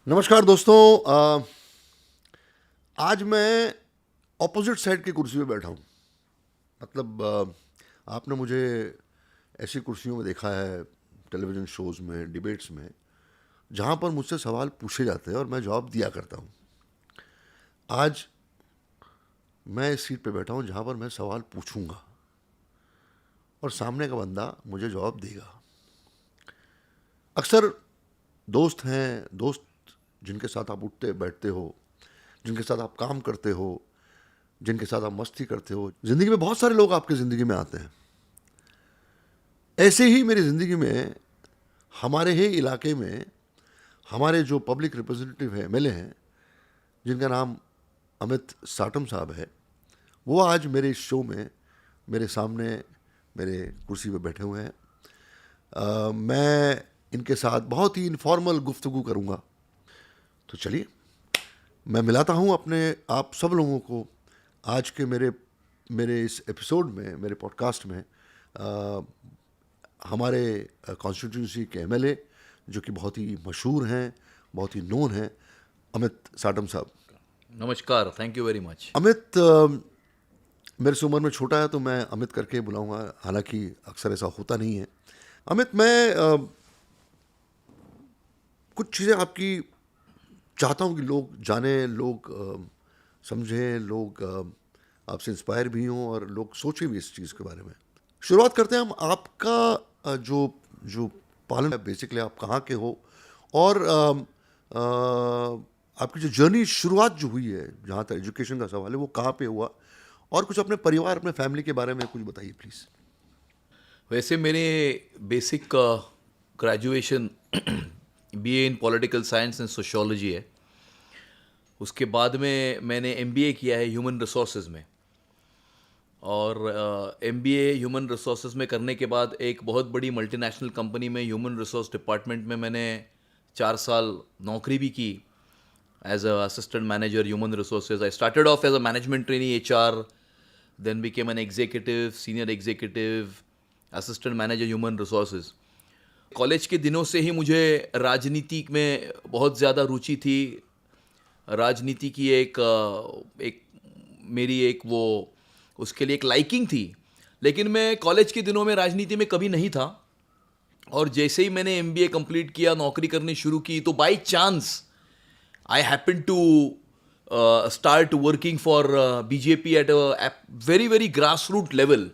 नमस्कार दोस्तों। आज मैं ऑपोजिट साइड की कुर्सी पे बैठा हूँ। मतलब आपने मुझे ऐसी कुर्सियों में देखा है, टेलीविज़न शोज़ में, डिबेट्स में, जहाँ पर मुझसे सवाल पूछे जाते हैं और मैं जवाब दिया करता हूँ। आज मैं इस सीट पे बैठा हूँ जहाँ पर मैं सवाल पूछूंगा और सामने का बंदा मुझे जवाब देगा। अक्सर दोस्त हैं, दोस्त जिनके साथ आप उठते बैठते हो, जिनके साथ आप काम करते हो, जिनके साथ आप मस्ती करते हो, ज़िंदगी में बहुत सारे लोग आपकी ज़िंदगी में आते हैं। ऐसे ही मेरी ज़िंदगी में हमारे ही इलाके में हमारे जो पब्लिक रिप्रेजेंटेटिव हैं, एमएलए हैं, जिनका नाम अमित साटम साहब है, वो आज मेरे इस शो में मेरे सामने मेरे कुर्सी पे बैठे हुए हैं। मैं इनके साथ बहुत ही इनफॉर्मल गुफ्तगू करूँगा। तो चलिए मैं मिलाता हूँ अपने आप सब लोगों को आज के मेरे मेरे इस एपिसोड में, मेरे पॉडकास्ट में हमारे कॉन्स्टिट्यूंसी के एमएलए जो कि बहुत ही मशहूर हैं, बहुत ही नोन हैं, अमित साटम साहब। नमस्कार, thank you very much. Amit मेरे से उम्र में छोटा है तो मैं अमित करके बुलाऊंगा, हालांकि अक्सर ऐसा होता नहीं है। अमित, मैं कुछ चीज़ें आपकी चाहता हूँ कि लोग जाने, लोग समझें, लोग आपसे इंस्पायर भी हों और लोग सोचें भी इस चीज़ के बारे में। शुरुआत करते हैं हम आपका जो जो पालन है, बेसिकली आप कहाँ के हो और आपकी जो जर्नी शुरुआत जो हुई है, जहाँ तक एजुकेशन का सवाल है, वो कहाँ पे हुआ, और कुछ अपने परिवार, अपने फैमिली के बारे में कुछ बताइए प्लीज़। वैसे मेरे basic graduation BA in political science and sociology है। उसके बाद में मैंने एमबीए किया है ह्यूमन रिसोर्सेज में, और एमबीए ह्यूमन रिसोर्सेज में करने के बाद एक बहुत बड़ी मल्टीनेशनल कंपनी में ह्यूमन रिसोर्स डिपार्टमेंट में मैंने 4 साल नौकरी भी की as a assistant manager human resources. I started off as a management trainee HR, then became an executive, senior executive, assistant manager human resources. College के दिनों से ही मुझे राजनीति में बहुत ज़्यादा रुचि थी। राजनीति की एक मेरी एक वो उसके लिए एक लाइकिंग थी, लेकिन मैं कॉलेज के दिनों में राजनीति में कभी नहीं था। और जैसे ही मैंने एमबीए कंप्लीट किया, नौकरी करनी शुरू की, तो by chance I happened to start working for BJP at a very very grassroots level.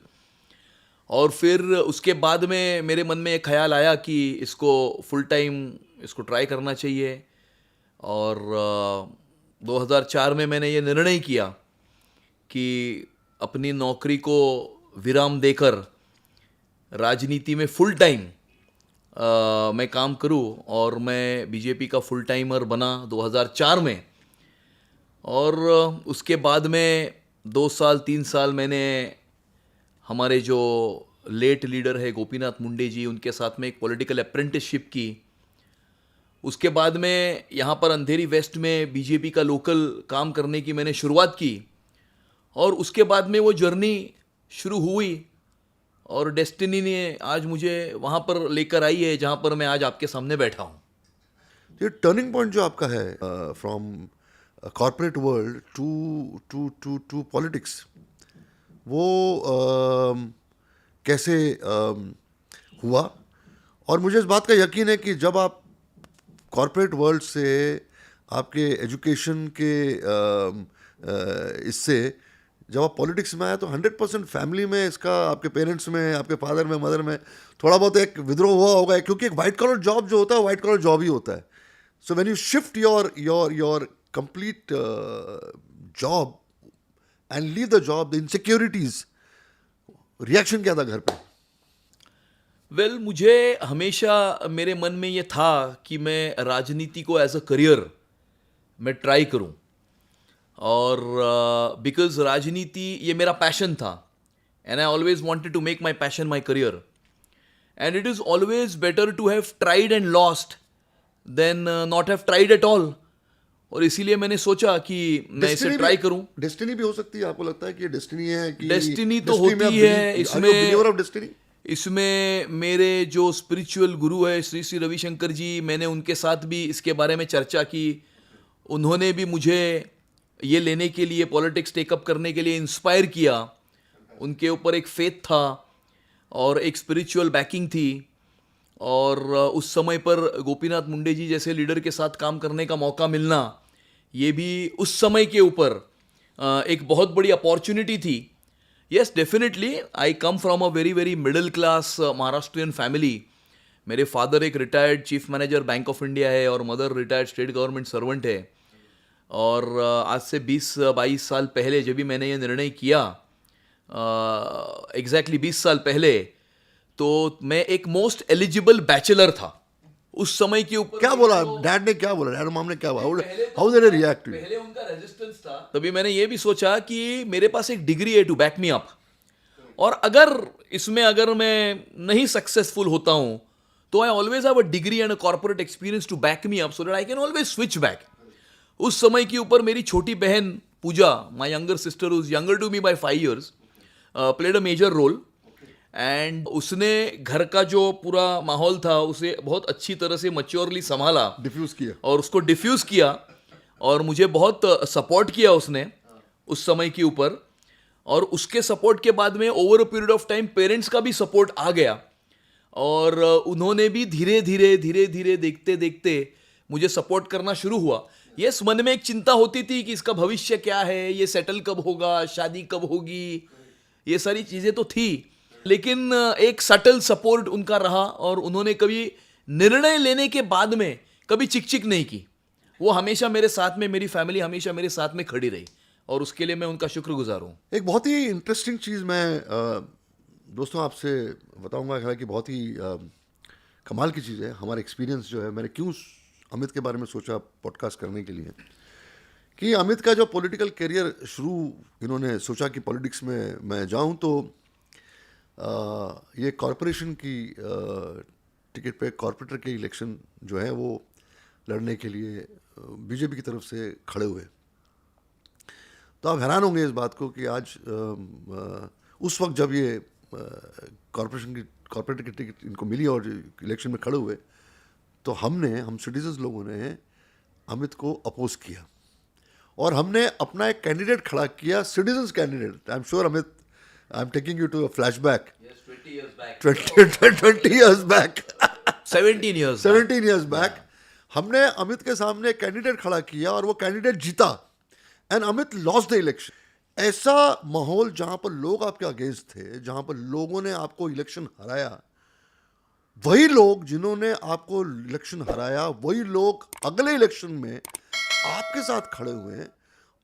और फिर उसके बाद में मेरे मन में एक ख्याल आया कि इसको फुल टाइम इसको ट्राई करना चाहिए। और 2004 में मैंने ये निर्णय किया कि अपनी नौकरी को विराम देकर राजनीति में फुल टाइम मैं काम करूं, और मैं बीजेपी का फुल टाइमर बना 2004 में। और उसके बाद में 2 साल 3 साल मैंने हमारे जो लेट लीडर है गोपीनाथ मुंडे जी, उनके साथ में एक पॉलिटिकल अप्रेंटिसशिप की। उसके बाद में यहाँ पर अंधेरी वेस्ट में बीजेपी का लोकल काम करने की मैंने शुरुआत की, और उसके बाद में वो जर्नी शुरू हुई और डेस्टिनी ने आज मुझे वहाँ पर लेकर आई है जहाँ पर मैं आज आपके सामने बैठा हूँ। ये टर्निंग पॉइंट जो आपका है from corporate world to to to to politics, वो कैसे हुआ? और मुझे इस बात का यकीन है कि जब आप कॉर्पोरेट वर्ल्ड से आपके एजुकेशन के इससे जब आप पॉलिटिक्स में आए तो 100% फैमिली में इसका, आपके पेरेंट्स में, आपके फादर में, मदर में थोड़ा बहुत एक विद्रोह हुआ होगा, क्योंकि एक वाइट कॉलर जॉब जो होता है वाइट कॉलर जॉब ही होता है। So when you shift your complete job and leave the job, the insecurities, reaction क्या था घर पे? वेल, मुझे हमेशा मेरे मन में ये था कि मैं राजनीति को एज अ करियर मैं ट्राई करूं, और बिकॉज राजनीति ये मेरा पैशन था, and I always wanted to make my passion my career, and it is always better to have tried and lost than not have tried at all. और इसीलिए मैंने सोचा कि मैं इसे ट्राई करूं। डेस्टिनी भी हो सकती है, आपको लगता है कि ये डेस्टिनी है? कि डेस्टिनी तो destiny में होती आप है are you a believer of destiny? इसमें मेरे जो स्पिरिचुअल गुरु है श्री श्री रविशंकर जी, मैंने उनके साथ भी इसके बारे में चर्चा की। उन्होंने भी मुझे ये लेने के लिए, पॉलिटिक्स टेकअप करने के लिए इंस्पायर किया। उनके ऊपर एक फेथ था और एक स्पिरिचुअल बैकिंग थी। और उस समय पर गोपीनाथ मुंडे जी जैसे लीडर के साथ काम करने का मौका मिलना, ये भी उस समय के ऊपर एक बहुत बड़ी अपॉर्चुनिटी थी। Yes, definitely I come from a very very middle class Maharashtrian family. मेरे फादर एक retired chief manager bank of India है और mother retired state government servant है। और आज से 20-22 साल पहले जब भी मैंने ये निर्णय किया, एग्जैक्टली 20 साल पहले, तो मैं एक मोस्ट एलिजिबल बैचलर था उस समय के ऊपर। क्या बोला डैड ने, क्या बोला डैड मॉम ने, क्या बोला, हाउ डिड दे रिएक्ट? पहले उनका रेजिस्टेंस था, तभी मैंने ये भी सोचा कि मेरे पास एक डिग्री है टू बैक मी अप, और अगर मैं नहीं सक्सेसफुल होता हूं तो I always have a degree and a corporate experience to back me up so that I can always switch back. उस समय के ऊपर मेरी छोटी बहन Puja, my younger sister who's younger to me by 5 years, played a major role. And उसने घर का जो पूरा माहौल था उसे बहुत अच्छी तरह से मैच्योरली संभाला, डिफ्यूज किया और उसको डिफ्यूज किया, और मुझे बहुत सपोर्ट किया उसने उस समय के ऊपर। और उसके सपोर्ट के बाद में over a period of time parents का भी सपोर्ट आ गया, और उन्होंने भी धीरे धीरे देखते देखते मुझे सपोर्ट करना शुरू हुआ। यस, मन में एक चिंता होती थी कि इसका भविष्य क्या है, ये सेटल कब होगा, शादी कब होगी, ये सारी चीज़ें तो थी, लेकिन एक सटल सपोर्ट उनका रहा। और उन्होंने कभी निर्णय लेने के बाद में कभी चिक नहीं की। वो हमेशा मेरे साथ में, मेरी फैमिली हमेशा मेरे साथ में खड़ी रही, और उसके लिए मैं उनका शुक्रगुजार हूँ। एक बहुत ही इंटरेस्टिंग चीज़ मैं दोस्तों आपसे बताऊंगा, हालांकि बहुत ही कमाल की चीज़ है। हमारा एक्सपीरियंस जो है, मैंने क्यों अमित के बारे में सोचा पॉडकास्ट करने के लिए, कि अमित का जो पॉलिटिकल करियर शुरू, इन्होंने सोचा कि पॉलिटिक्स में मैं जाऊं, तो ये कॉरपोरेशन की टिकट पे कॉरपोरेटर के इलेक्शन जो है वो लड़ने के लिए बीजेपी की तरफ से खड़े हुए। तो आप हैरान होंगे इस बात को कि आज उस वक्त जब ये कॉरपोरेटर की टिकट इनको मिली और इलेक्शन में खड़े हुए, तो हम सिटीजन्स लोगों ने अमित को अपोज किया, और हमने अपना एक कैंडिडेट खड़ा किया, citizens candidate. I am sure Amit, I am taking you to a flashback, 20 years back 17 years back हमने अमित के सामने कैंडिडेट खड़ा किया, और वो कैंडिडेट जीता, and Amit lost the election. ऐसा माहौल जहां पर लोग आपके अगेंस्ट थे, जहां पर लोगों ने आपको इलेक्शन हराया, वही लोग जिन्होंने आपको इलेक्शन हराया, वही लोग अगले इलेक्शन में आपके साथ खड़े हुए हैं,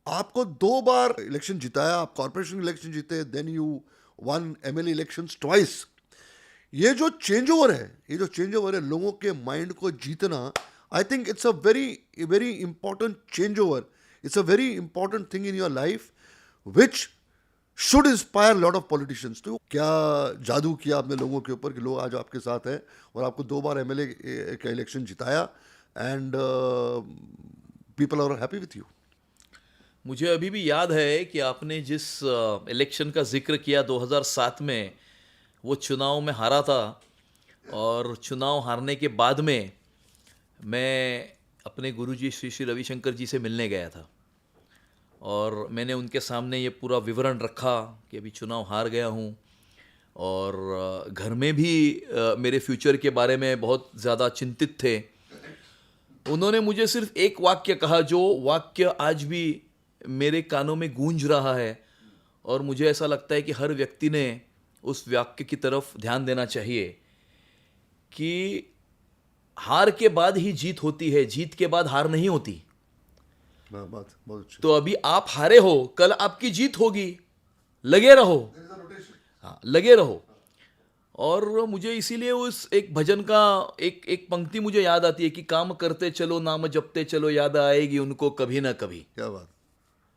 आपको 2 बार इलेक्शन जिताया, आप कॉर्पोरेशन इलेक्शन जीते, then you won MLA elections twice. ये जो चेंज ओवर है लोगों के माइंड को जीतना, I think it's a very important change over, it's a very important thing in your life which should inspire lot of politicians. तो क्या जादू किया आपने लोगों के ऊपर कि लोग आज आपके साथ हैं और आपको 2 बार MLA का इलेक्शन जिताया, and people are happy with you. मुझे अभी भी याद है कि आपने जिस इलेक्शन का जिक्र किया 2007 में, वो चुनाव में हारा था, और चुनाव हारने के बाद में मैं अपने गुरुजी श्री श्री रविशंकर जी से मिलने गया था, और मैंने उनके सामने ये पूरा विवरण रखा कि अभी चुनाव हार गया हूँ, और घर में भी मेरे फ्यूचर के बारे में बहुत ज़्यादा चिंतित थे। उन्होंने मुझे सिर्फ एक वाक्य कहा, जो वाक्य आज भी मेरे कानों में गूंज रहा है, और मुझे ऐसा लगता है कि हर व्यक्ति ने उस वाक्य की तरफ ध्यान देना चाहिए, कि हार के बाद ही जीत होती है, जीत के बाद हार नहीं होती। बात बहुत अच्छी। तो अभी आप हारे हो, कल आपकी जीत होगी, लगे रहो, हाँ लगे रहो। और मुझे इसीलिए उस एक भजन का एक पंक्ति मुझे याद आती है कि काम करते चलो नाम जपते चलो, याद आएगी उनको कभी ना कभी। क्या बात,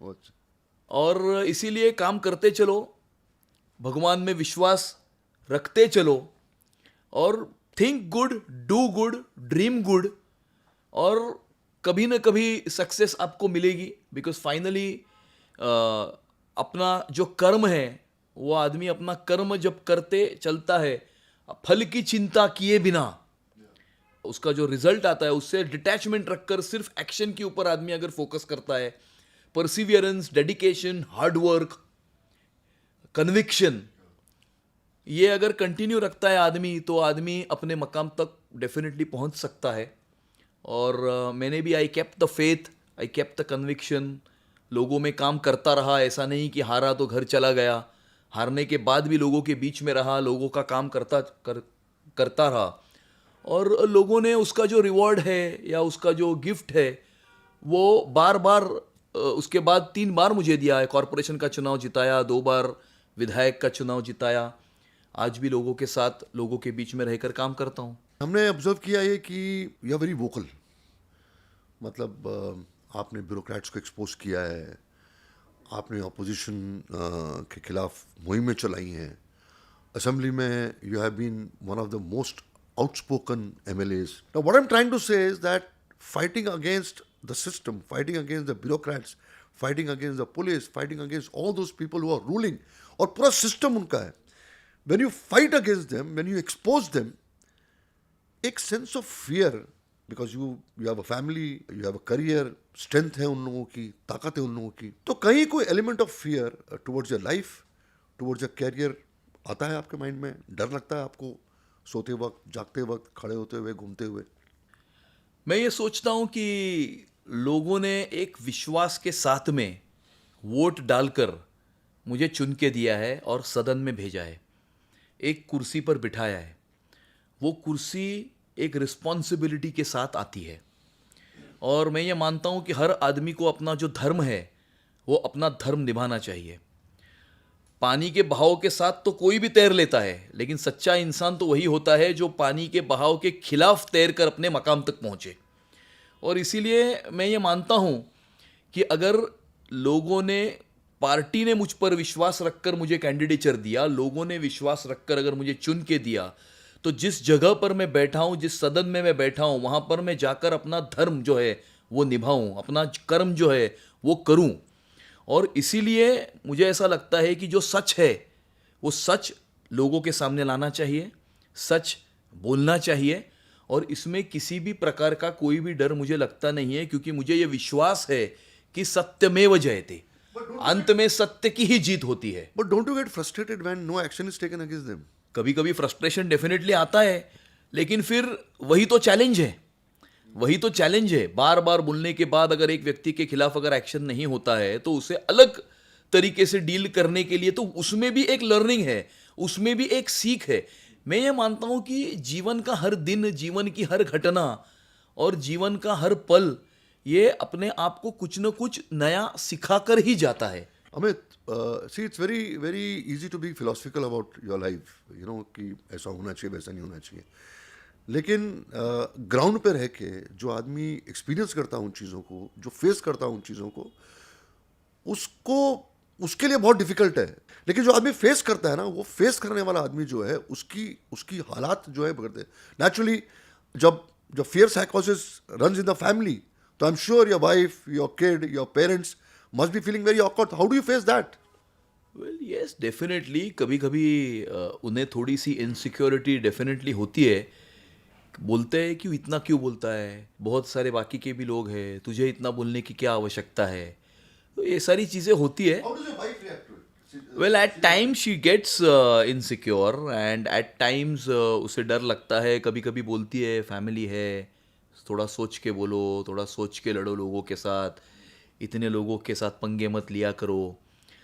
बहुत अच्छा। और इसीलिए काम करते चलो, भगवान में विश्वास रखते चलो, और think good, do good, dream good, और कभी ना कभी सक्सेस आपको मिलेगी। बिकॉज फाइनली अपना जो कर्म है, वो आदमी अपना कर्म जब करते चलता है फल की चिंता किए बिना उसका जो रिजल्ट आता है उससे डिटैचमेंट रखकर सिर्फ एक्शन के ऊपर आदमी अगर फोकस करता है, Perseverance, dedication, hard work, conviction, ये अगर कंटिन्यू रखता है आदमी तो आदमी अपने मकाम तक डेफिनेटली पहुंच सकता है। और मैंने भी I kept the faith, I kept the conviction, लोगों में काम करता रहा। ऐसा नहीं कि हारा तो घर चला गया, हारने के बाद भी लोगों के बीच में रहा, लोगों का काम करता रहा। और लोगों ने उसका जो रिवॉर्ड है या उसका जो गिफ्ट है वो बार बार उसके बाद 3 बार मुझे दिया है। कॉरपोरेशन का चुनाव जिताया, 2 बार विधायक का चुनाव जिताया। आज भी लोगों के साथ, लोगों के बीच में रहकर काम करता हूँ। हमने ऑब्जर्व किया है कि यू आर वेरी वोकल, मतलब आपने ब्यूरोक्रेट्स को एक्सपोज किया है, आपने ऑपोजिशन के खिलाफ मुहिमें चलाई हैं, असेंबली में you have been one of the most outspoken MLAs. Now, what I'm trying to say is that fighting against the system, fighting against the bureaucrats, fighting against the police, fighting against all those people who are ruling, और पूरा system उनका है. When you fight against them, when you expose them, एक sense of fear, because you have a family, you have a career, strength है उन लोगों की, ताकत है उन लोगों की, तो कहीं कोई element of fear towards your life, towards your career आता है आपके माइंड में? डर लगता है आपको सोते वक्त, जागते वक्त, खड़े होते हुए, घूमते हुए? मैं ये सोचता हूँ कि लोगों ने एक विश्वास के साथ में वोट डालकर मुझे चुन के दिया है और सदन में भेजा है, एक कुर्सी पर बिठाया है। वो कुर्सी एक रिस्पॉन्सिबिलिटी के साथ आती है और मैं ये मानता हूँ कि हर आदमी को अपना जो धर्म है वो अपना धर्म निभाना चाहिए। पानी के बहाव के साथ तो कोई भी तैर लेता है, लेकिन सच्चा इंसान तो वही होता है जो पानी के बहाव के खिलाफ तैर कर अपने मकाम तक पहुंचे। और इसीलिए मैं ये मानता हूं कि अगर लोगों ने, पार्टी ने मुझ पर विश्वास रखकर मुझे कैंडिडेचर दिया, लोगों ने विश्वास रखकर अगर मुझे चुन के दिया, तो जिस जगह पर मैं बैठा हूं, जिस सदन में मैं बैठा हूं, वहां पर मैं जाकर अपना धर्म जो है वो निभाऊं, अपना कर्म जो है वो करूं। और इसीलिए मुझे ऐसा लगता है कि जो सच है वो सच लोगों के सामने लाना चाहिए, सच बोलना चाहिए, और इसमें किसी भी प्रकार का कोई भी डर मुझे लगता नहीं है, क्योंकि मुझे ये विश्वास है कि सत्यमेव जयते, अंत में सत्य की ही जीत होती है। But don't you get frustrated when no action is taken against them? कभी कभी फ्रस्ट्रेशन डेफिनेटली आता है, लेकिन फिर वही तो चैलेंज है, वही तो चैलेंज है। बार बार बोलने के बाद अगर एक व्यक्ति के खिलाफ अगर एक्शन नहीं होता है तो उसे अलग तरीके से डील करने के लिए, तो उसमें भी एक लर्निंग है, उसमें भी एक सीख है। मैं ये मानता हूं कि जीवन का हर दिन, जीवन की हर घटना और जीवन का हर पल ये अपने आप को कुछ न कुछ नया सिखाकर ही जाता है। Amit, see, it's very, very easy to be philosophical about your life, you know, कि ऐसा होना चाहिए, वैसा नहीं होना चाहिए। लेकिन ग्राउंड पे रह के जो आदमी एक्सपीरियंस करता है उन चीज़ों को, जो फेस करता है उन चीज़ों को, उसको, उसके लिए बहुत डिफिकल्ट है। लेकिन जो आदमी फेस करता है ना, वो फेस करने वाला आदमी जो है, उसकी उसकी हालात जो है बिगड़ते हैं। नेचुरली जब जब फियर साइकोसिस रन्स इन द फैमिली, तो I am sure your wife, your kid, your parents must be feeling very awkward. How do you face that? Well yes, definitely कभी कभी उन्हें थोड़ी सी इनसिक्योरिटी डेफिनेटली होती है। बोलते हैं कि इतना क्यों बोलता है, बहुत सारे बाकी के भी लोग हैं, तुझे इतना बोलने की क्या आवश्यकता है। तो ये सारी चीज़ें होती है। How does your wife react to it? Well at times she gets insecure and at times उसे डर लगता है। कभी कभी बोलती है फैमिली है, थोड़ा सोच के बोलो, थोड़ा सोच के लड़ो लोगों के साथ, इतने लोगों के साथ पंगे मत लिया करो।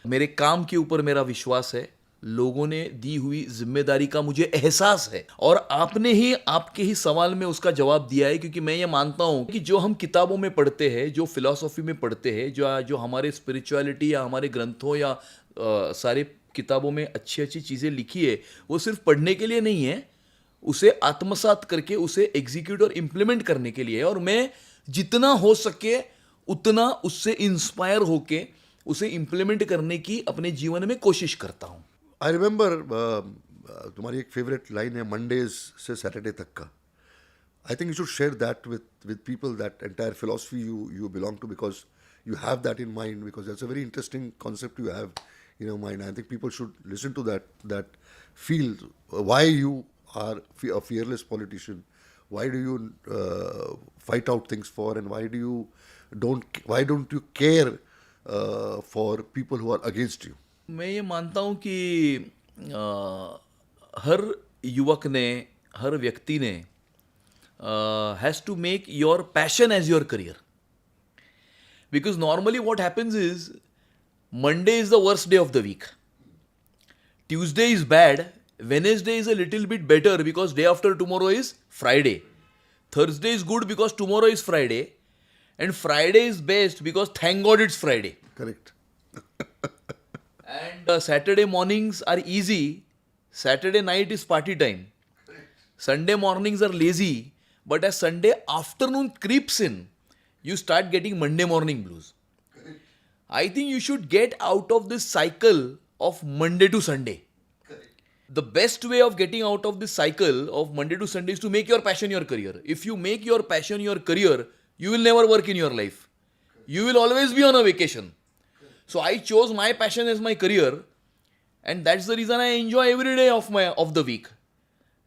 मेरे काम के ऊपर मेरा विश्वास है, लोगों ने दी हुई जिम्मेदारी का मुझे एहसास है, और आपने ही आपके ही सवाल में उसका जवाब दिया है। क्योंकि मैं ये मानता हूँ कि जो हम किताबों में पढ़ते हैं, जो फिलॉसफी में पढ़ते हैं, जो हमारे स्पिरिचुअलिटी या हमारे ग्रंथों या सारे किताबों में अच्छी अच्छी चीज़ें लिखी है, वो सिर्फ पढ़ने के लिए नहीं है, उसे आत्मसात करके उसे एग्जीक्यूट और इम्प्लीमेंट करने के लिए है। और मैं जितना हो सके उतना उससे इंस्पायर होके उसे इम्प्लीमेंट करने की अपने जीवन में कोशिश करता हूँ। आई रिमेंबर तुम्हारी एक फेवरेट लाइन है मंडेज से सैटरडे तक का। I think you should share that with people, that entire philosophy you belong to, because you have that in mind, because that's a very interesting concept you have in your mind. I think people should listen to that feel why you are a fearless politician? Why do you fight out things for, and why don't you care for people who are against you? मैं ये मानता हूँ कि हर युवक ने, हर व्यक्ति ने has to make your passion as your career. Because normally what happens is Monday is the worst day of the week. Tuesday is bad. Wednesday is a little bit better because day after tomorrow is Friday. Thursday is good because tomorrow is Friday. And Friday is best because thank God it's Friday. Correct. And Saturday mornings are easy. Saturday night is party time. Sunday mornings are lazy. But as Sunday afternoon creeps in, you start getting Monday morning blues. I think you should get out of this cycle of Monday to Sunday. The best way of getting out of this cycle of Monday to Sunday is to make your passion your career. If you make your passion your career, you will never work in your life. You will always be on a vacation. So I chose my passion as my career, and that's the reason I enjoy every day of the week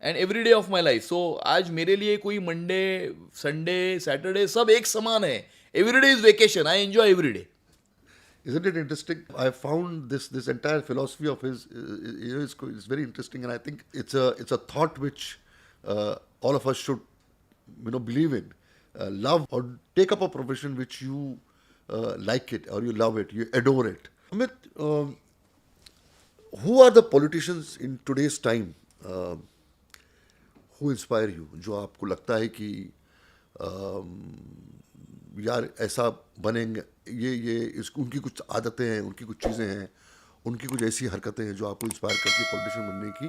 and every day of my life. So आज मेरे लिए कोई Monday, Sunday, Saturday सब एक समान है. Every day is vacation. I enjoy every day. Isn't it interesting? I found this entire philosophy of his, it's very interesting, and I think it's a thought which all of us should, believe in, love, or take up a profession which you like it, or you love it, you adore it. Amit, who are the politicians in today's time who inspire you? जो आपको लगता है कि यार ऐसा बनेंगे, उनकी कुछ आदतें हैं, उनकी कुछ चीज़ें हैं, उनकी कुछ ऐसी हरकतें हैं जो आपको इंस्पायर करती है पॉलिटिशियन बनने की,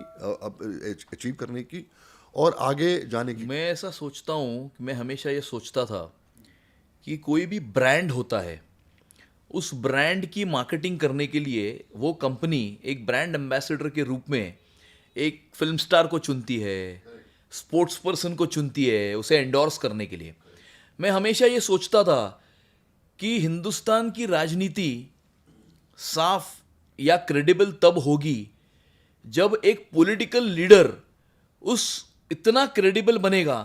अचीव करने की और आगे जाने की. मैं ऐसा सोचता हूँ कि मैं हमेशा ये सोचता था कि कोई भी ब्रांड होता है, उस ब्रांड की मार्केटिंग करने के लिए वो कंपनी एक ब्रांड एम्बेसडर के रूप में एक फिल्म स्टार को चुनती है, स्पोर्ट्स पर्सन को चुनती है उसे एंडोर्स करने के लिए. मैं हमेशा ये सोचता था कि हिंदुस्तान की राजनीति साफ या क्रेडिबल तब होगी जब एक पॉलिटिकल लीडर उस इतना क्रेडिबल बनेगा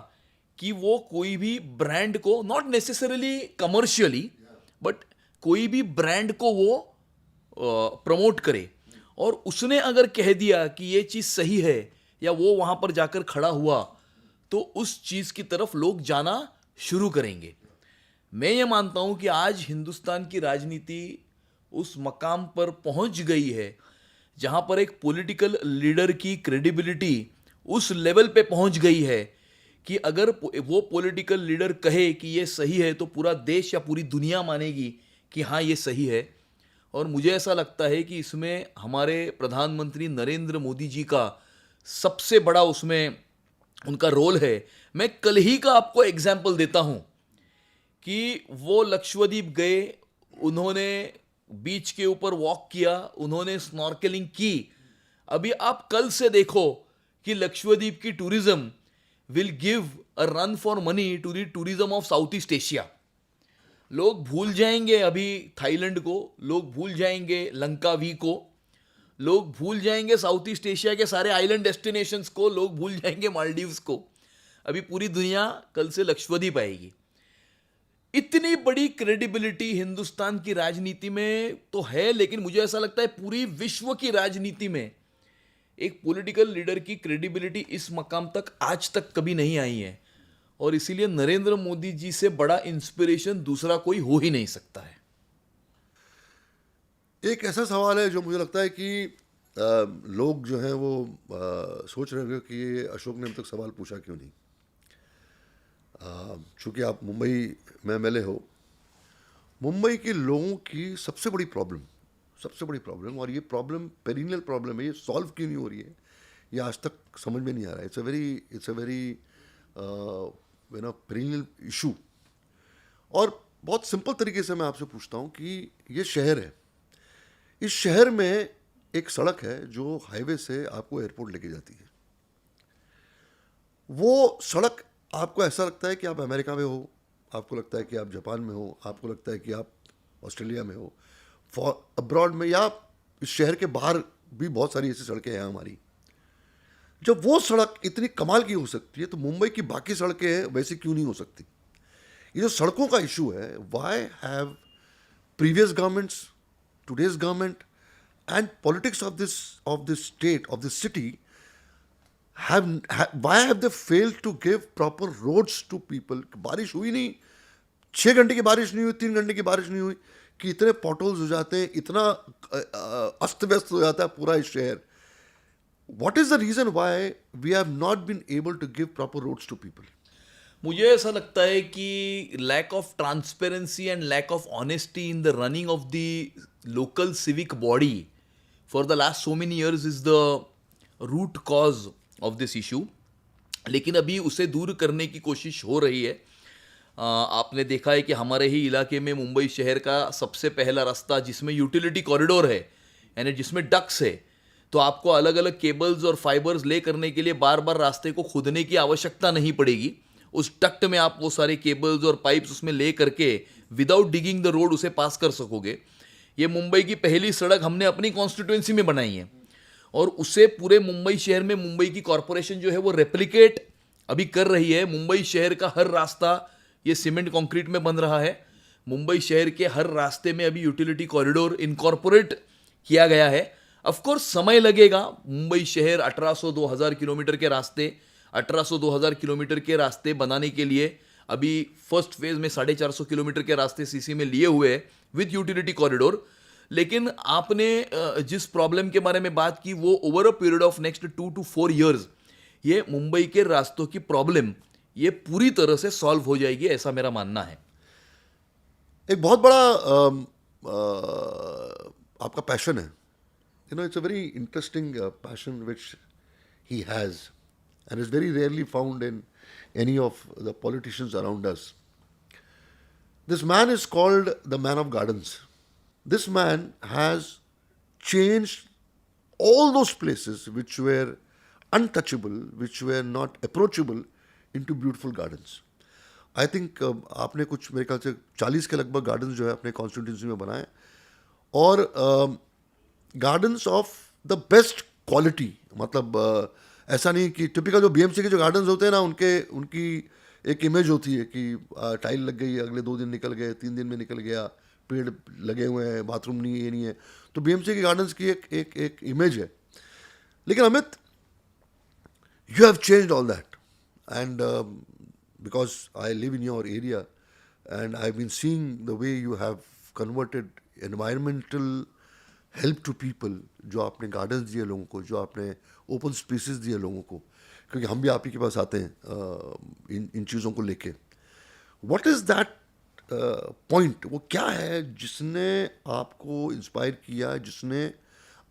कि वो कोई भी ब्रांड को, नॉट नेसेसरली कमर्शियली, बट कोई भी ब्रांड को वो प्रमोट करे. और उसने अगर कह दिया कि ये चीज़ सही है या वो वहाँ पर जाकर खड़ा हुआ तो उस चीज़ की तरफ लोग जाना शुरू करेंगे. मैं ये मानता हूँ कि आज हिंदुस्तान की राजनीति उस मकाम पर पहुँच गई है जहाँ पर एक पॉलिटिकल लीडर की क्रेडिबिलिटी उस लेवल पे पहुँच गई है कि अगर वो पॉलिटिकल लीडर कहे कि ये सही है तो पूरा देश या पूरी दुनिया मानेगी कि हाँ ये सही है. और मुझे ऐसा लगता है कि इसमें हमारे प्रधानमंत्री नरेंद्र मोदी जी का सबसे बड़ा उसमें उनका रोल है. मैं कल ही का आपको एग्जाम्पल देता हूँ कि वो लक्षद्वीप गए, उन्होंने बीच के ऊपर वॉक किया, उन्होंने स्नॉर्केलिंग की. अभी आप कल से देखो कि लक्षद्वीप की tourism will give a run for money to the tourism of south east Asia. लोग भूल जाएंगे अभी थाईलैंड को, लोग भूल जाएंगे लंकावी को, लोग भूल जाएंगे साउथ ईस्ट एशिया के सारे आइलैंड डेस्टिनेशंस को, लोग भूल जाएंगे मालदीव्स को. अभी पूरी दुनिया कल से लक्षद्वीप आएगी. इतनी बड़ी क्रेडिबिलिटी हिंदुस्तान की राजनीति में तो है, लेकिन मुझे ऐसा लगता है पूरी विश्व की राजनीति में एक पॉलिटिकल लीडर की क्रेडिबिलिटी इस मकाम तक आज तक कभी नहीं आई है. और इसीलिए नरेंद्र मोदी जी से बड़ा इंस्पिरेशन दूसरा कोई हो ही नहीं सकता है. एक ऐसा सवाल है जो मुझे लगता है कि लोग जो हैं वो सोच रहे होंगे कि ये अशोक ने अब तक सवाल पूछा क्यों नहीं. चूँकि आप मुंबई में एमएलए हो, मुंबई के लोगों की सबसे बड़ी प्रॉब्लम, और ये प्रॉब्लम पेरिनियल प्रॉब्लम है, ये सॉल्व क्यों नहीं हो रही है ये आज तक समझ में नहीं आ रहा है. It's a very perennial issue. और बहुत सिंपल तरीके से मैं आपसे पूछता हूँ कि ये शहर है, इस शहर में एक सड़क है जो हाईवे से आपको एयरपोर्ट लेके जाती है. वो सड़क आपको ऐसा लगता है कि आप अमेरिका में हो, आपको लगता है कि आप जापान में हो, आपको लगता है कि आप ऑस्ट्रेलिया में हो, अब्रॉड में, या इस शहर के बाहर भी बहुत सारी ऐसी सड़कें हैं हमारी जब वो सड़क इतनी कमाल की हो सकती है तो मुंबई की बाकी सड़कें हैं वैसी क्यों नहीं हो सकती? ये जो सड़कों का इशू है, why have previous governments, today's government, and politics of this state, of this city, why have they failed to give proper roads to people? बारिश हुई नहीं, 6 घंटे की बारिश नहीं हुई, 3 घंटे की बारिश नहीं हुई कि इतने पॉटहोल्स हो जाते हैं, इतना अस्त व्यस्त हो जाता है पूरा इस शहर. What is the reason why we have not been able to give proper roads to people? मुझे ऐसा लगता है कि lack of transparency and lack of honesty in the running of the local civic body for the last so many years is the root cause of this issue. लेकिन अभी उसे दूर करने की कोशिश हो रही है. आपने देखा है कि हमारे ही इलाके में मुंबई शहर का सबसे पहला रास्ता जिसमें यूटिलिटी कॉरिडोर है, यानी जिसमें डक्स है, तो आपको अलग अलग केबल्स और फाइबर्स ले करने के लिए बार बार रास्ते को खोदने की आवश्यकता नहीं पड़ेगी. उस डक्ट में आप वो सारे केबल्स और पाइप्स उसमें ले करके विदाउट डिगिंग द रोड उसे पास कर सकोगे. ये मुंबई की पहली सड़क हमने अपनी कॉन्स्टिट्यूएंसी में बनाई है और उसे पूरे मुंबई शहर में मुंबई की कॉरपोरेशन जो है वो रेप्लिकेट अभी कर रही है. मुंबई शहर का हर रास्ता ये सीमेंट कंक्रीट में बन रहा है. मुंबई शहर के हर रास्ते में अभी यूटिलिटी कॉरिडोर इनकॉर्पोरेट किया गया है. ऑफ कोर्स समय लगेगा. मुंबई शहर 1800-2000 किलोमीटर के रास्ते 1800-2000 किलोमीटर के रास्ते बनाने के लिए अभी फर्स्ट फेज में 450 किलोमीटर के रास्ते सीसी में लिए हुए हैं विद यूटिलिटी कॉरिडोर. लेकिन आपने जिस प्रॉब्लम के बारे में बात की वो over a period of next 2 to 4 years ये मुंबई के रास्तों की प्रॉब्लम ये पूरी तरह से सॉल्व हो जाएगी, ऐसा मेरा मानना है. एक बहुत बड़ा आपका पैशन है. It's a very interesting passion which he has and is very rarely found in any of the politicians around us. This man is called the man of gardens. This man has changed all those places which were untouchable, which were not approachable, into beautiful gardens. I think आपने कुछ मेरे ख्याल से 40 के लगभग gardens जो है अपने कॉन्स्टिट्यूंसी में बनाए और gardens of the best quality. मतलब ऐसा नहीं कि टिपिकल जो बीएमसी के जो गार्डन्स होते हैं ना उनकी एक इमेज होती है कि टाइल लग गई, अगले 2 दिन निकल गए, 3 दिन में निकल गया, पेड़ लगे हुए हैं, बाथरूम नहीं है, ये नहीं है. तो बीएमसी के गार्डन्स की एक इमेज है. लेकिन Amit, you have changed all that and because I live in your area and I have been seeing the way you have converted environmental help to people. जो आपने गार्डन्स दिए लोगों को, जो आपने ओपन स्पेसेस दिए लोगों को, क्योंकि हम भी आप ही के पास आते हैं इन चीज़ों को लेके. What is that point? वो क्या है जिसने आपको इंस्पायर किया, जिसने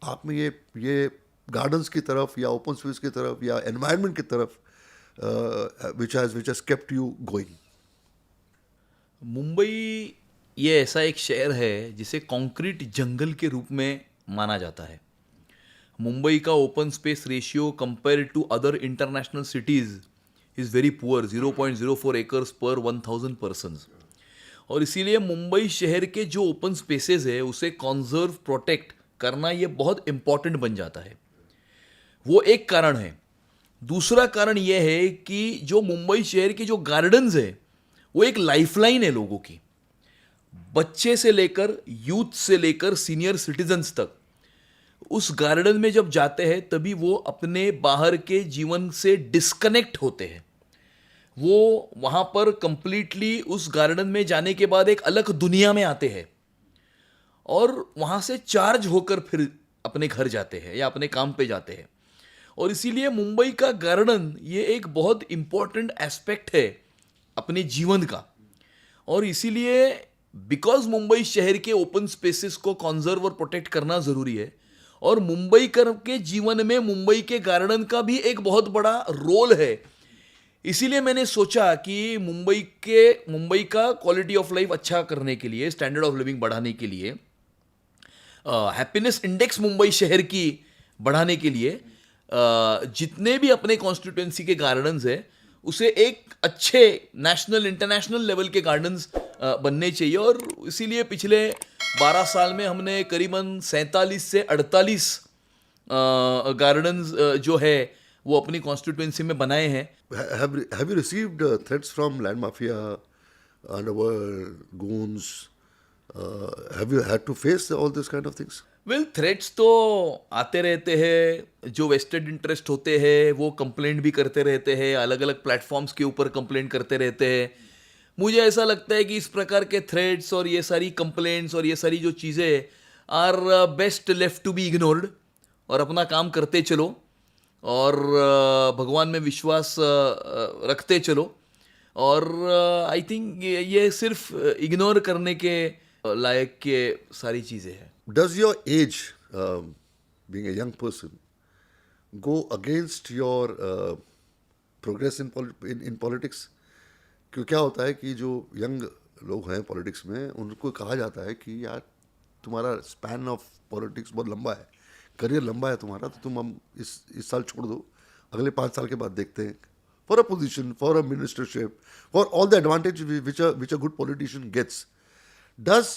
आप में ये गार्डन्स की तरफ या ओपन स्पेस की तरफ या एनवायरनमेंट की तरफ which has kept you going? Mumbai ये ऐसा एक शहर है जिसे कंक्रीट जंगल के रूप में माना जाता है. मुंबई का open space ratio compare to other international cities is very poor, 0.04 acres per 1000 persons. और इसीलिए मुंबई शहर के जो ओपन स्पेसेस है उसे कॉन्जर्व प्रोटेक्ट करना ये बहुत इम्पॉर्टेंट बन जाता है. वो एक कारण है. दूसरा कारण ये है कि जो मुंबई शहर के जो गार्डन्स है वो एक लाइफलाइन है लोगों की. बच्चे से लेकर यूथ से लेकर सीनियर सिटीजन्स तक उस गार्डन में जब जाते हैं तभी वो अपने बाहर के जीवन से डिस्कनेक्ट होते हैं. वो वहाँ पर कंप्लीटली उस गार्डन में जाने के बाद एक अलग दुनिया में आते हैं और वहाँ से चार्ज होकर फिर अपने घर जाते हैं या अपने काम पे जाते हैं. और इसीलिए मुंबई का गार्डन ये एक बहुत इम्पॉर्टेंट एस्पेक्ट है अपने जीवन का. और इसीलिए बिकॉज मुंबई शहर के ओपन स्पेसेस को कंजर्व और प्रोटेक्ट करना ज़रूरी है और मुंबई के जीवन में मुंबई के गार्डन का भी एक बहुत बड़ा रोल है. इसीलिए मैंने सोचा कि मुंबई का क्वालिटी ऑफ लाइफ अच्छा करने के लिए, स्टैंडर्ड ऑफ लिविंग बढ़ाने के लिए, हैप्पीनेस इंडेक्स मुंबई शहर की बढ़ाने के लिए जितने भी अपने कॉन्स्टिट्यूएंसी के गार्डन्स है उसे एक अच्छे नेशनल इंटरनेशनल लेवल के गार्डन्स बनने चाहिए. और इसीलिए पिछले 12 साल में हमने करीबन 47 से 48 गार्डन्स जो है वो अपनी कॉन्स्टिट्यूएंसी में बनाए हैं। Have you received threats from land mafia, underworld, goons? Have you had to face all this kind of things? Well threats तो आते रहते हैं, जो वेस्टेड इंटरेस्ट होते हैं वो कंप्लेंट भी करते रहते हैं, अलग अलग प्लेटफॉर्म्स के ऊपर कंप्लेंट करते रहते हैं। मुझे ऐसा लगता है कि इस प्रकार के थ्रेट्स और ये सारी कंप्लेंट्स और ये सारी जो चीज़ें are best left to be ignored, और अपना काम करते चलो और भगवान में विश्वास रखते चलो। और आई थिंक ये सिर्फ इग्नोर करने के लायक के सारी चीज़ें हैं। Does your age, being a young person, go against your progress in politics? क्यों क्या होता है कि जो यंग लोग हैं पॉलिटिक्स में, उनको कहा जाता है कि यार तुम्हारा स्पैन ऑफ पॉलिटिक्स बहुत लंबा है, करियर लंबा है तुम्हारा, तो तुम हम इस साल छोड़ दो, अगले 5 साल के बाद देखते हैं, for a position, for a ministership, for all the advantage which a good politician gets. Does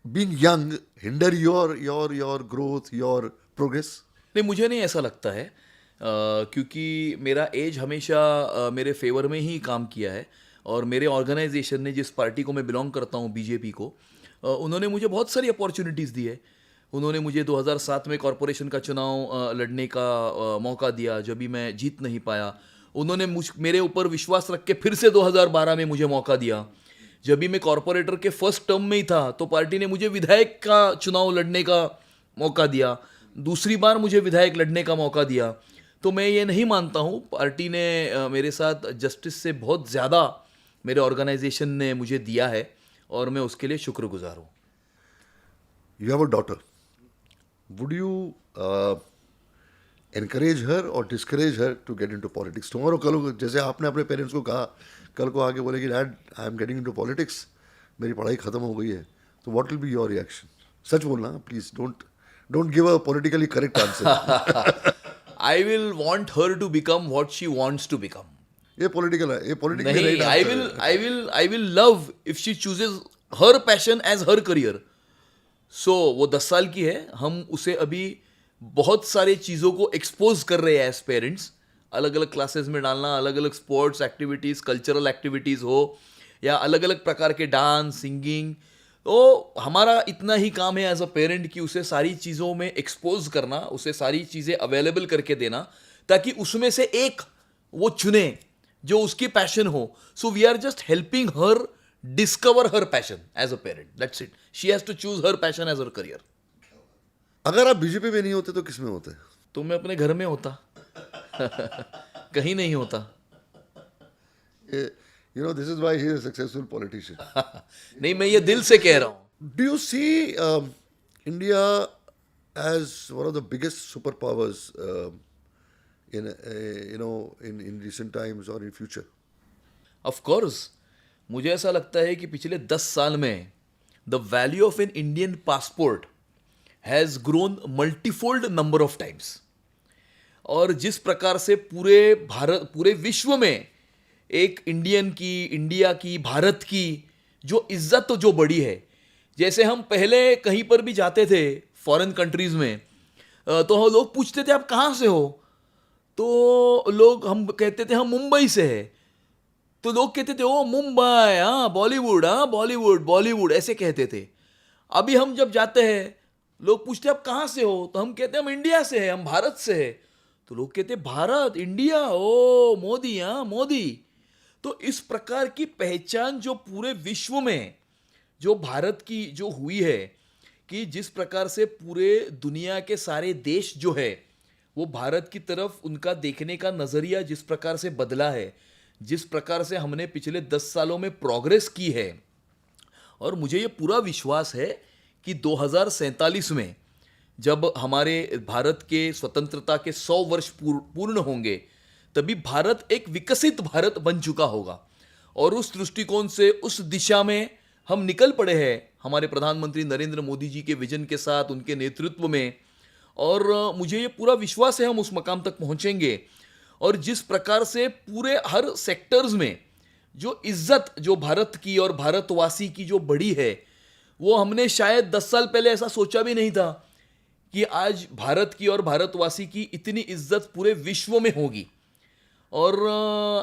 being young hinder your growth, your progress? नहीं, मुझे नहीं ऐसा लगता है, क्योंकि मेरा एज हमेशा मेरे फेवर में ही काम किया है। और मेरे ऑर्गेनाइजेशन ने, जिस पार्टी को मैं बिलोंग करता हूँ, बीजेपी को, उन्होंने मुझे बहुत सारी अपॉर्चुनिटीज़ दी है। उन्होंने मुझे 2007 में कॉरपोरेशन का चुनाव लड़ने का मौका दिया, जब भी मैं जीत नहीं पाया। उन्होंने मेरे ऊपर विश्वास रख के फिर से 2012 में मुझे मौका दिया। जब भी मैं कॉरपोरेटर के फर्स्ट टर्म में ही था, तो पार्टी ने मुझे विधायक का चुनाव लड़ने का मौका दिया, दूसरी बार मुझे विधायक लड़ने का मौका दिया। तो मैं ये नहीं मानता हूँ, पार्टी ने मेरे साथ जस्टिस से बहुत ज़्यादा मेरे ऑर्गेनाइजेशन ने मुझे दिया है, और मैं उसके लिए शुक्रगुजार हूँ। You have a daughter. Would you encourage her or discourage her to get into politics? Tomorrow, कल को, जैसे आपने अपने पेरेंट्स को कहा, कल को आके बोले कि dad I am getting into politics, मेरी पढ़ाई खत्म हो गई है, तो what will be your reaction? सच बोलना please, don't give a politically correct answer. I will want her to become what she wants to become. ये पॉलिटिकल है, ये पॉलिटिकली नहीं, I will love if she chooses her passion as her career. So वो 10 साल की है, हम उसे अभी बहुत सारे चीज़ों को एक्सपोज कर रहे हैं एज पेरेंट्स, अलग अलग क्लासेस में डालना, अलग अलग स्पोर्ट्स एक्टिविटीज़, कल्चरल एक्टिविटीज़ हो, या अलग अलग प्रकार के डांस, सिंगिंग। तो हमारा इतना ही काम है एज अ पेरेंट कि उसे सारी चीज़ों में एक्सपोज करना, उसे सारी चीज़ें अवेलेबल करके देना, ताकि उसमें से एक वो चुने जो उसकी पैशन हो. So we are just helping her discover her passion as a parent. That's it. She has to choose her passion as her career. अगर आप बीजेपी में नहीं होते तो किस में होते? तो मैं अपने घर में होता. कहीं नहीं होता. You know, this is why he is a successful politician. नहीं, मैं ये दिल से कह रहा हूँ. Do you see India as one of the biggest superpowers in recent times or in future? Of course. मुझे ऐसा लगता है कि पिछले 10 साल में the value of an Indian passport has grown multifold number of times. और जिस प्रकार से पूरे विश्व में एक इंडिया की, भारत की जो इज्जत जो बड़ी है, जैसे हम पहले कहीं पर भी जाते थे फॉरेन कंट्रीज में, तो लोग पूछते थे आप कहाँ से हो, तो हम कहते थे हम मुंबई से है, तो लोग कहते थे ओ मुंबई, हाँ बॉलीवुड ऐसे कहते थे. अभी हम जब जाते हैं, लोग पूछते आप कहाँ से हो, तो हम कहते हैं हम इंडिया से है, हम भारत से है, तो लोग कहते हैं भारत, इंडिया, ओ मोदी, हाँ मोदी. तो इस प्रकार की पहचान जो पूरे विश्व में जो भारत की जो हुई है, कि जिस प्रकार से पूरे दुनिया के सारे देश जो है वो भारत की तरफ उनका देखने का नज़रिया जिस प्रकार से बदला है, जिस प्रकार से हमने पिछले 10 सालों में प्रोग्रेस की है, और मुझे ये पूरा विश्वास है कि 2047 में जब हमारे भारत के स्वतंत्रता के 100 वर्ष पूर्ण होंगे, तभी भारत एक विकसित भारत बन चुका होगा. और उस दृष्टिकोण से, उस दिशा में हम निकल पड़े हैं हमारे प्रधानमंत्री नरेंद्र मोदी जी के विजन के साथ, उनके नेतृत्व में. और मुझे ये पूरा विश्वास है हम उस मकाम तक पहुंचेंगे. और जिस प्रकार से पूरे हर सेक्टर्स में जो इज्जत जो भारत की और भारतवासी की जो बड़ी है, वो हमने शायद 10 साल पहले ऐसा सोचा भी नहीं था कि आज भारत की और भारतवासी की इतनी इज्जत पूरे विश्व में होगी। और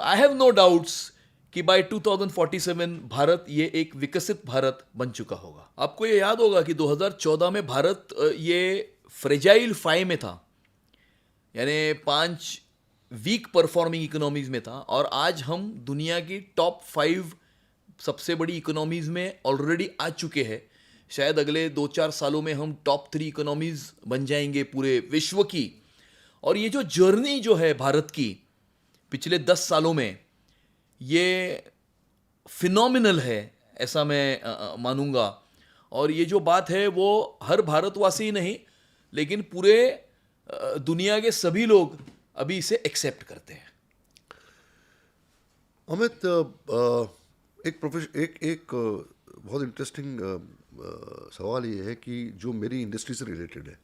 आई हैव नो डाउट्स कि बाय 2047 भारत ये एक विकसित भारत बन चुका होगा। आपको ये याद होगा कि 2014 में भारत ये फ्रेजाइल 5 में था, यानी 5 वीक परफॉर्मिंग इकोनॉमीज में था, और आज हम दुनिया की टॉप 5 सबसे बड़ी इकोनॉमीज में ऑलरेडी आ चुके हैं। शायद अगले 2-4 सालों में हम टॉप 3 इकोनॉमीज बन जाएंगे पूरे विश्व की। और ये जो जर्नी जो है भारत की पिछले 10 सालों में, ये फिनोमिनल है, ऐसा मैं मानूंगा। और ये जो बात है वो हर भारतवासी ही नहीं, लेकिन पूरे दुनिया के सभी लोग अभी इसे एक्सेप्ट करते हैं। अमित, एक बहुत इंटरेस्टिंग सवाल ये है कि जो मेरी इंडस्ट्री से रिलेटेड है,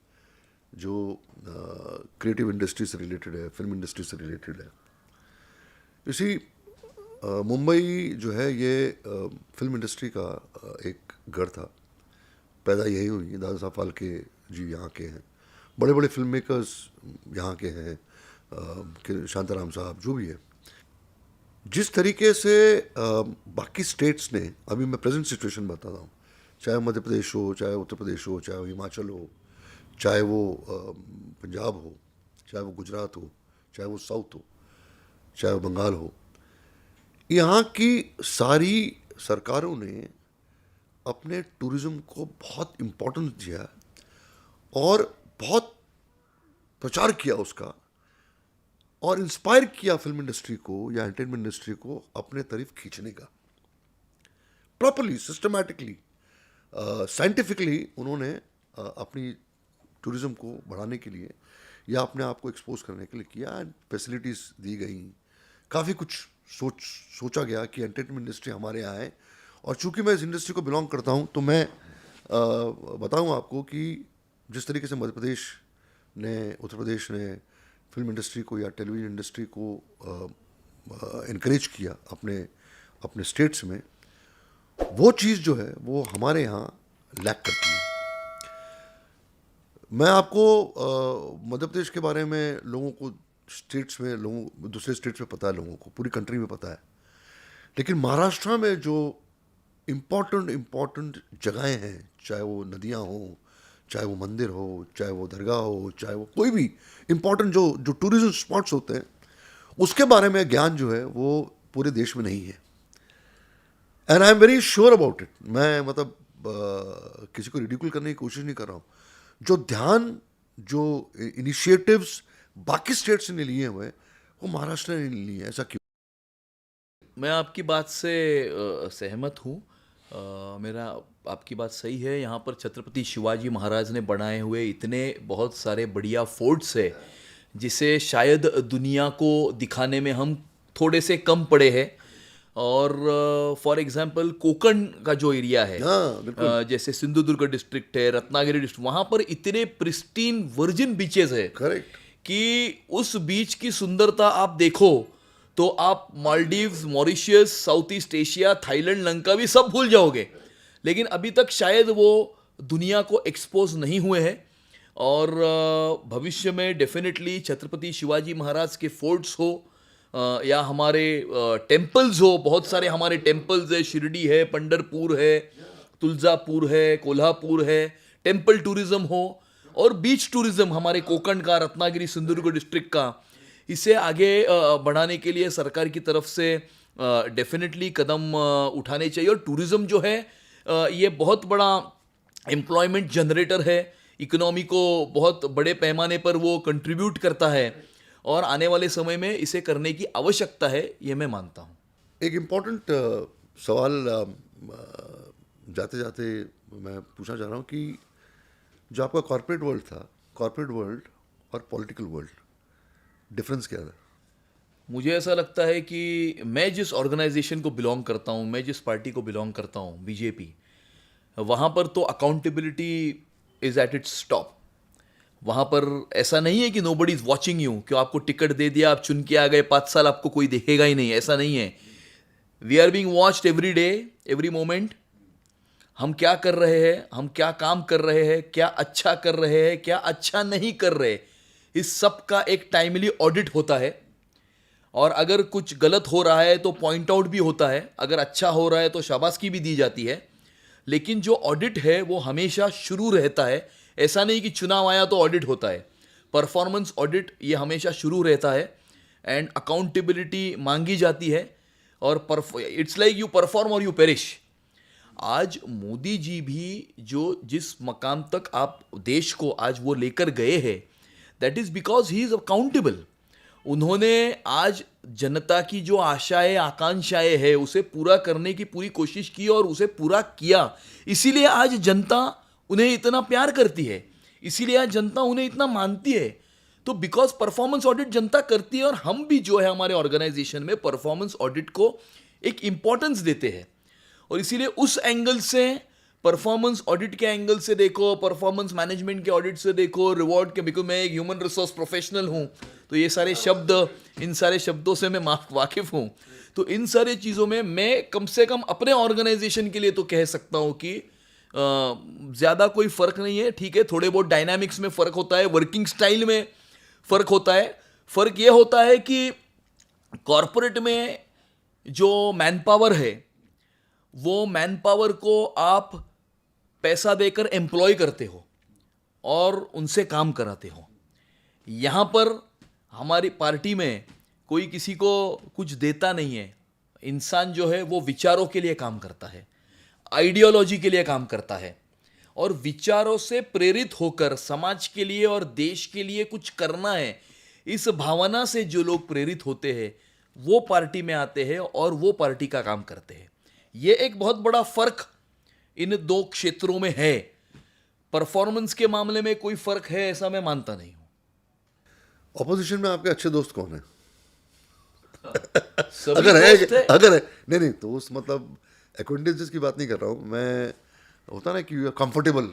जो क्रिएटिव इंडस्ट्री से रिलेटेड है, फिल्म इंडस्ट्री से रिलेटेड है, इसी मुंबई जो है ये फिल्म इंडस्ट्री का एक घर था। पैदा यही हुई, दादा साहब फाल्के जी यहाँ के हैं, बड़े बड़े फिल्म मेकर्स यहाँ के हैं, शांताराम साहब जो भी है। जिस तरीके से बाकी स्टेट्स ने, अभी मैं प्रेजेंट सिचुएशन बताता हूँ, चाहे मध्य प्रदेश हो, चाहे उत्तर प्रदेश हो, चाहे वो हिमाचल हो, चाहे वो पंजाब हो, चाहे वो गुजरात हो, चाहे वो साउथ हो, चाहे वो बंगाल हो, यहाँ की सारी सरकारों ने अपने टूरिज़्म को बहुत इम्पोर्टेंस दिया और बहुत प्रचार किया उसका, और इंस्पायर किया फिल्म इंडस्ट्री को या एंटरटेनमेंट इंडस्ट्री को अपने तरफ खींचने का। प्रॉपरली, सिस्टमैटिकली, साइंटिफिकली उन्होंने अपनी टूरिज़्म को बढ़ाने के लिए या अपने आप को एक्सपोज करने के लिए किया, एंड फैसिलिटीज़ दी गई, काफ़ी कुछ सोचा गया कि एंटरटेनमेंट इंडस्ट्री हमारे यहाँ है। और चूंकि मैं इस इंडस्ट्री को बिलोंग करता हूँ, तो मैं बताऊँ आपको कि जिस तरीके से मध्य प्रदेश ने, उत्तर प्रदेश ने फिल्म इंडस्ट्री को या टेलीविज़न इंडस्ट्री को इनकरेज किया अपने स्टेट्स में, वो चीज़ जो है वो हमारे यहाँ लैक करती है। मैं आपको मध्य प्रदेश के बारे में लोगों को स्टेट्स में, दूसरे स्टेट्स में पता है, लोगों को पूरी कंट्री में पता है, लेकिन महाराष्ट्र में जो इम्पोर्टेंट जगहें हैं, चाहे वो नदियाँ हो, चाहे वो मंदिर हो, चाहे वो दरगाह हो, चाहे वो कोई भी इम्पोर्टेंट जो टूरिज्म स्पॉट्स होते हैं, उसके बारे में ज्ञान जो है वो पूरे देश में नहीं है। And I am very sure about it. मैं मतलब किसी को रिडिक्यूल करने की कोशिश नहीं कर रहा हूँ। जो ध्यान, जो इनिशिएटिव्स बाकी स्टेट्स ने लिए हुए, वो महाराष्ट्र ने नहीं लिए। ऐसा क्यों? मैं आपकी बात से सहमत हूँ। मेरा आपकी बात सही है। यहाँ पर छत्रपति शिवाजी महाराज ने बनाए हुए इतने बहुत सारे बढ़िया फोर्ट्स है, जिसे शायद दुनिया को दिखाने में हम थोड़े से कम पड़े हैं। और फॉर एग्जांपल कोकण का जो एरिया है, जैसे सिंधुदुर्ग डिस्ट्रिक्ट है, रत्नागिरी डिस्ट्रिक्ट, वहाँ पर इतने प्रिस्टीन वर्जिन बीचेस है, करेक्ट, कि उस बीच की सुंदरता आप देखो तो आप Maldives, Mauritius, south east Asia, Thailand, Lanka भी सब भूल जाओगे। लेकिन अभी तक शायद वो दुनिया को एक्सपोज नहीं हुए हैं। और भविष्य में डेफिनेटली छत्रपति शिवाजी महाराज के फोर्ट्स हो या हमारे टेम्पल्स हो, बहुत सारे हमारे टेम्पल्स है, शिरडी है, पंढरपुर है, तुलजापुर है, कोल्हापुर है, टेम्पल टूरिज्म हो, और बीच टूरिज्म हमारे कोकण का, रत्नागिरी, सिंधुदुर्ग डिस्ट्रिक्ट का, इसे आगे बढ़ाने के लिए सरकार की तरफ से डेफिनेटली कदम उठाने चाहिए। और टूरिज्म जो है ये बहुत बड़ा एम्प्लॉयमेंट जनरेटर है, इकोनॉमी को बहुत बड़े पैमाने पर वो कंट्रीब्यूट करता है, और आने वाले समय में इसे करने की आवश्यकता है, ये मैं मानता हूँ। एक इम्पॉर्टेंट सवाल जाते जाते मैं पूछना चाह रहा हूँ कि जो आपका कॉर्पोरेट वर्ल्ड था, कॉर्पोरेट वर्ल्ड और पॉलिटिकल वर्ल्ड, डिफरेंस क्या था? मुझे ऐसा लगता है कि मैं जिस ऑर्गेनाइजेशन को बिलोंग करता हूँ, मैं जिस पार्टी को बिलोंग करता हूँ, बीजेपी, वहाँ पर तो accountability is at its top. वहाँ पर ऐसा नहीं है कि नोबडी इज़ वॉचिंग यू, कि आपको टिकट दे दिया, आप चुन के आ गए, 5 साल आपको कोई देखेगा ही नहीं, ऐसा नहीं है। We are being watched every day, every moment. हम क्या कर रहे हैं, हम क्या काम कर रहे हैं, क्या अच्छा कर रहे हैं, क्या अच्छा नहीं कर रहे, इस सब का एक टाइमली ऑडिट होता है। और अगर कुछ गलत हो रहा है तो पॉइंट आउट भी होता है, अगर अच्छा हो रहा है तो शाबाशी भी दी जाती है। लेकिन जो ऑडिट है वो हमेशा शुरू रहता है। ऐसा नहीं कि चुनाव आया तो ऑडिट होता है। परफॉर्मेंस ऑडिट ये हमेशा शुरू रहता है एंड अकाउंटेबिलिटी मांगी जाती है। और इट्स लाइक यू परफॉर्म और यू पेरिश। आज मोदी जी भी जो जिस मकाम तक आप देश को आज वो लेकर गए हैं, that is because he is accountable. उन्होंने आज जनता की जो आशाएं आकांक्षाएं है उसे पूरा करने की पूरी कोशिश की और उसे पूरा किया। इसीलिए आज जनता उन्हें इतना प्यार करती है, इसीलिए आज जनता उन्हें इतना मानती है। तो बिकॉज परफॉर्मेंस ऑडिट जनता करती है और हम भी जो है हमारे ऑर्गेनाइजेशन में परफॉर्मेंस ऑडिट को एक इंपॉर्टेंस देते हैं। और इसीलिए उस एंगल से, परफॉर्मेंस ऑडिट के एंगल से देखो, परफॉर्मेंस मैनेजमेंट के ऑडिट से देखो, रिवॉर्ड के, बिकॉज मैं एक ह्यूमन रिसोर्स प्रोफेशनल हूँ तो ये सारे शब्द, इन सारे शब्दों से मैं वाकिफ हूँ। तो इन सारे चीज़ों में मैं कम से कम अपने ऑर्गेनाइजेशन के लिए तो कह सकता हूँ कि ज़्यादा कोई फ़र्क नहीं है। ठीक है, थोड़े बहुत डायनामिक्स में फ़र्क होता है, वर्किंग स्टाइल में फ़र्क होता है। फ़र्क ये होता है कि कॉरपोरेट में जो मैन पावर है वो मैन पावर को आप पैसा देकर एम्प्लॉय करते हो और उनसे काम कराते हो। यहाँ पर हमारी पार्टी में कोई किसी को कुछ देता नहीं है। इंसान जो है वो विचारों के लिए काम करता है, आइडियोलॉजी के लिए काम करता है और विचारों से प्रेरित होकर समाज के लिए और देश के लिए कुछ करना है, इस भावना से जो लोग प्रेरित होते हैं वो पार्टी में आते हैं और वो पार्टी का काम करते हैं। ये एक बहुत बड़ा फर्क इन दो क्षेत्रों में है। परफॉर्मेंस के मामले में कोई फर्क है ऐसा मैं मानता नहीं हूं। ऑपोजिशन में आपके अच्छे दोस्त कौन है? सभी अगर है, दोस्त हैं। अगर है, नहीं दोस्त मतलब एक्वेंटेंसेस की बात नहीं कर रहा हूँ मैं। होता ना कि you are comfortable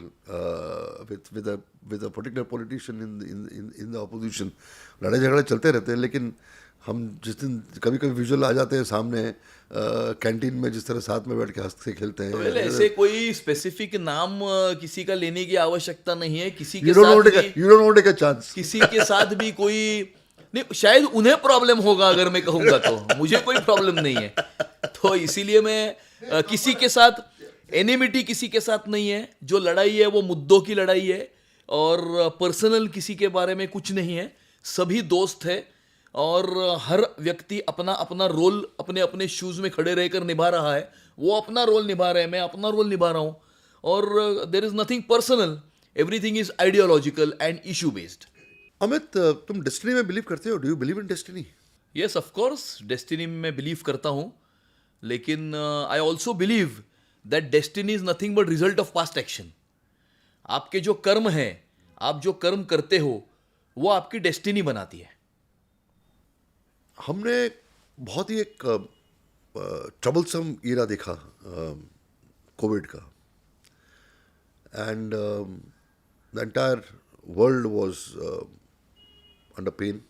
with a particular politician in the opposition. लड़ाई झगड़े चलते रहते हैं, लेकिन हम जिस दिन कभी कभी विजुअल आ जाते हैं सामने, कैंटीन में जिस तरह साथ में बैठ के हंसते खेलते हैं। well, ऐसे कोई स्पेसिफिक नाम किसी का लेने की आवश्यकता नहीं है। किसी के You don't साथ want to भी, take you don't want to take a chance. किसी के साथ भी कोई नहीं, शायद उन्हें प्रॉब्लम होगा अगर मैं कहूंगा तो, मुझे कोई प्रॉब्लम नहीं है। तो इसीलिए मैं किसी के साथ एनिमिटी किसी के साथ नहीं है। जो लड़ाई है वो मुद्दों की लड़ाई है और पर्सनल किसी के बारे में कुछ नहीं है। सभी दोस्त है और हर व्यक्ति अपना अपना रोल अपने अपने शूज में खड़े रहकर निभा रहा है। वो अपना रोल निभा रहे हैं, मैं अपना रोल निभा रहा हूँ। और there is nothing personal, everything is ideological and issue based. Amit, तुम डेस्टिनी में बिलीव करते हो? Do you believe in destiny? Yes, of course destiny में मैं बिलीव करता हूँ, लेकिन I also believe that destiny is nothing but result of past action. आपके जो कर्म हैं, आप जो कर्म करते हो वो आपकी डेस्टिनी बनाती है। हमने बहुत ही एक ट्रबलसम ईरा देखा कोविड का, and the entire world was under pain.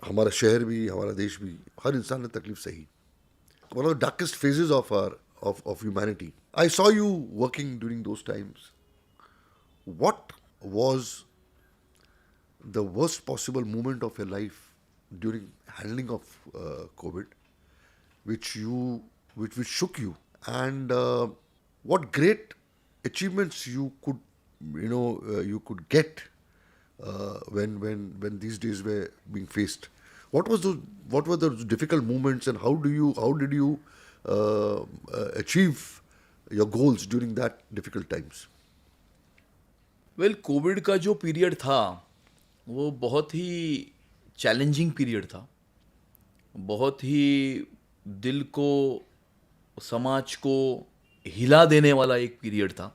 हमारा शहर भी, हमारा देश भी, हर इंसान ने तकलीफ सही। One of the darkest phases of humanity. I saw you working during those times. What was the worst possible moment of your life during handling of COVID, which shook you, and what great achievements you could get when these days were being faced? What were those difficult moments, and how did you achieve your goals during that difficult times? Well, Covid का जो period था वो बहुत ही challenging period था। बहुत ही दिल को, समाज को हिला देने वाला एक पीरियड था।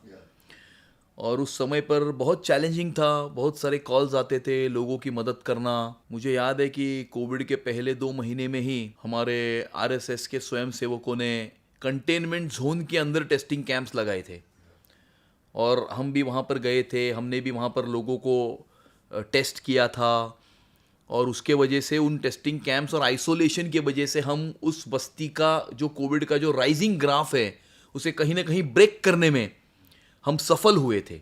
और उस समय पर बहुत चैलेंजिंग था। बहुत सारे कॉल्स आते थे लोगों की मदद करना। मुझे याद है कि कोविड के पहले 2 महीने में ही हमारे आरएसएस के स्वयंसेवकों ने कंटेनमेंट जोन के अंदर टेस्टिंग कैंप्स लगाए थे और हम भी वहाँ पर गए थे। हमने भी वहाँ पर लोगों को टेस्ट किया था और उसके वजह से, उन टेस्टिंग कैंप्स और आइसोलेशन के वजह से हम उस बस्ती का जो कोविड का जो राइजिंग ग्राफ है उसे कहीं ना कहीं ब्रेक करने में हम सफल हुए थे।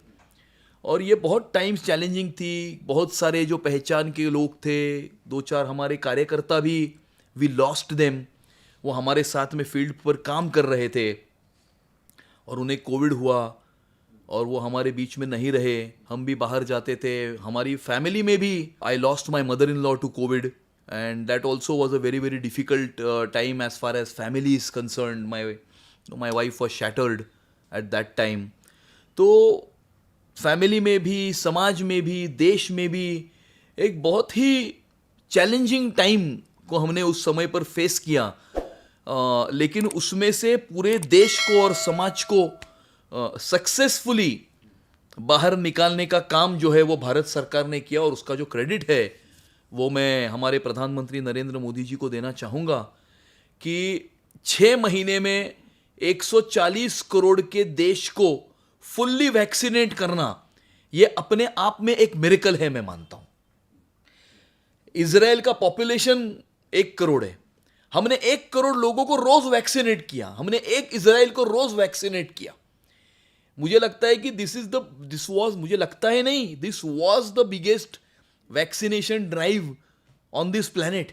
और ये बहुत टाइम्स चैलेंजिंग थी, बहुत सारे जो पहचान के लोग थे, 2-4 हमारे कार्यकर्ता भी, वी लॉस्ट देम, वो हमारे साथ में फील्ड पर काम कर रहे थे और उन्हें कोविड हुआ और वो हमारे बीच में नहीं रहे। हम भी बाहर जाते थे, हमारी फैमिली में भी I lost my mother in law to COVID and that also was a very very difficult time as far as family is concern. My wife was shattered at that time. तो family में भी, समाज में भी, देश में भी एक बहुत ही चैलेंजिंग टाइम को हमने उस समय पर फेस किया। लेकिन उसमें से पूरे देश को और समाज को सक्सेसफुली बाहर निकालने का काम जो है वो भारत सरकार ने किया, और उसका जो क्रेडिट है वो मैं हमारे प्रधानमंत्री नरेंद्र मोदी जी को देना चाहूँगा कि 6 महीने में 140 करोड़ के देश को फुल्ली वैक्सीनेट करना ये अपने आप में एक मिरेकल है, मैं मानता हूं। इजराइल का पॉपुलेशन 1 करोड़ है, हमने 1 करोड़ लोगों को रोज वैक्सीनेट किया, हमने एक इजराइल को रोज वैक्सीनेट किया। मुझे लगता है कि this was the biggest vaccination drive on this planet.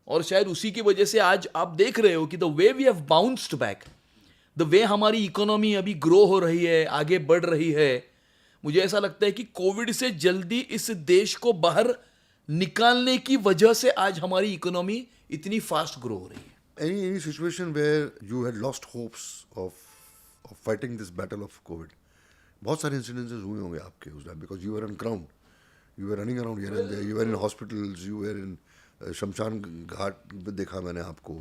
और शायद उसी की वजह से आज आप देख रहे हो कि the way we have bounced back, the way हमारी इकोनॉमी अभी ग्रो हो रही है, आगे बढ़ रही है। मुझे ऐसा लगता है कि कोविड से जल्दी इस देश को बाहर निकालने की वजह से आज हमारी इकोनॉमी इतनी फास्ट ग्रो हो रही है। Any situation where you had lost hopes of fighting this battle of COVID? बहुत सारे incidences हुए होंगे आपके उस time, because you were on ground, you were running around here and there, you were in hospitals, you were in शमशान घाट पे देखा मैंने आपको,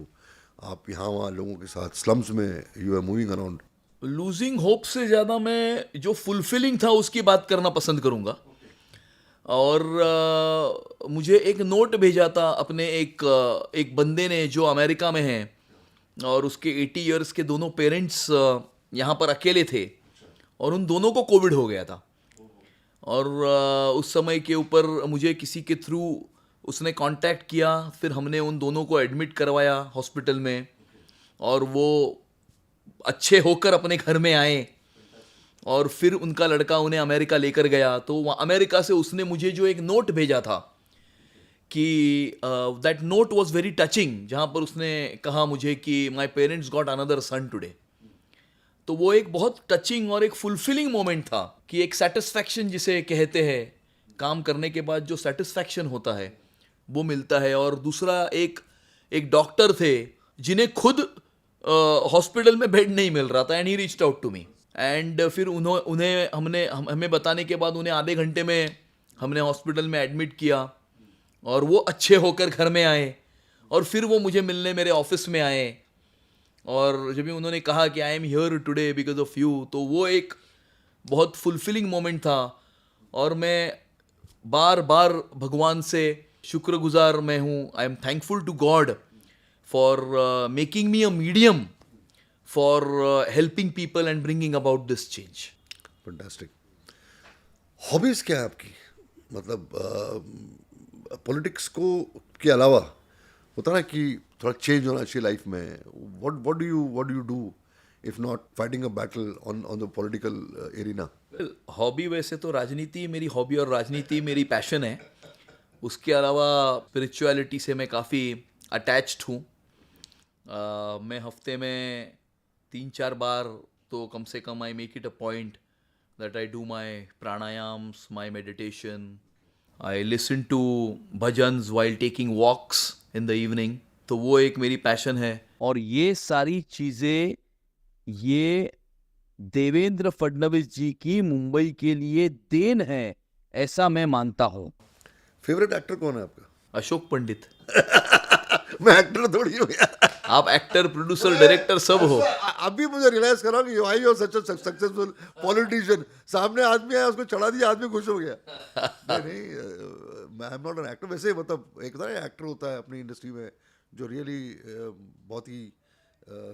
आप यहाँ वहाँ लोगों के साथ स्लम्स में you are moving around. Losing hope से ज़्यादा मैं जो फुलफिलिंग था उसकी बात करना पसंद करूँगा। और मुझे एक नोट भेजा था अपने एक बंदे ने जो अमेरिका में है, और उसके 80 इयर्स के दोनों पेरेंट्स यहाँ पर अकेले थे और उन दोनों को कोविड हो गया था। और उस समय के ऊपर मुझे किसी के थ्रू उसने कांटेक्ट किया, फिर हमने उन दोनों को एडमिट करवाया हॉस्पिटल में, और वो अच्छे होकर अपने घर में आए, और फिर उनका लड़का उन्हें अमेरिका लेकर गया। तो वहाँ अमेरिका से उसने मुझे जो एक नोट भेजा था कि that note was very touching, जहाँ पर उसने कहा मुझे कि my parents got another son today. तो वो एक बहुत टचिंग और एक फुलफिलिंग मोमेंट था कि एक सेटिस्फैक्शन जिसे कहते हैं, काम करने के बाद जो सेटिस्फैक्शन होता है वो मिलता है। और दूसरा एक डॉक्टर थे जिन्हें खुद हॉस्पिटल में बेड नहीं मिल रहा था, and he reached out to me, and फिर उन्हें हमें बताने के बाद उन्हें आधे घंटे में हमने हॉस्पिटल में एडमिट किया, और वो अच्छे होकर घर में आए, और फिर वो मुझे मिलने मेरे ऑफिस में आए, और जब भी उन्होंने कहा कि I am here today because of you, तो वो एक बहुत फुलफिलिंग मोमेंट था। और मैं बार बार भगवान से शुक्रगुजार मैं हूँ। I am thankful to God for making me a medium for helping people and bringing about this change. Fantastic. Hobbies क्या है आपकी? मतलब पॉलिटिक्स को के अलावा होता ना कि थोड़ा चेंज होना चाहिए लाइफ में, what do you do if not fighting a battle on the political arena? Hobby वैसे तो राजनीति मेरी हॉबी और राजनीति मेरी पैशन है। उसके अलावा स्पिरिचुअलिटी से मैं काफ़ी अटैच्ड हूँ। मैं हफ्ते में 3-4 बार तो कम से कम I make it a point that I do my pranayams, my meditation, I listen to bhajans while taking walks in the evening. तो वो एक मेरी पैशन है। और ये सारी चीज़ें ये देवेंद्र फडणवीस जी की मुंबई के लिए देन है, ऐसा मैं मानता हूँ। फेवरेट एक्टर कौन है आपका? अशोक पंडित। मैं एक्टर थोड़ी हूँ यार। आप एक्टर, प्रोड्यूसर, डायरेक्टर सब हो। अभी मुझे रियलाइज करा कि I you such a successful politician. सामने आदमी आया, उसको चढ़ा दिया, आदमी खुश हो गया। नहीं, I am not an actor. वैसे मतलब एक एक्टर होता है अपनी इंडस्ट्री में जो रियली बहुत ही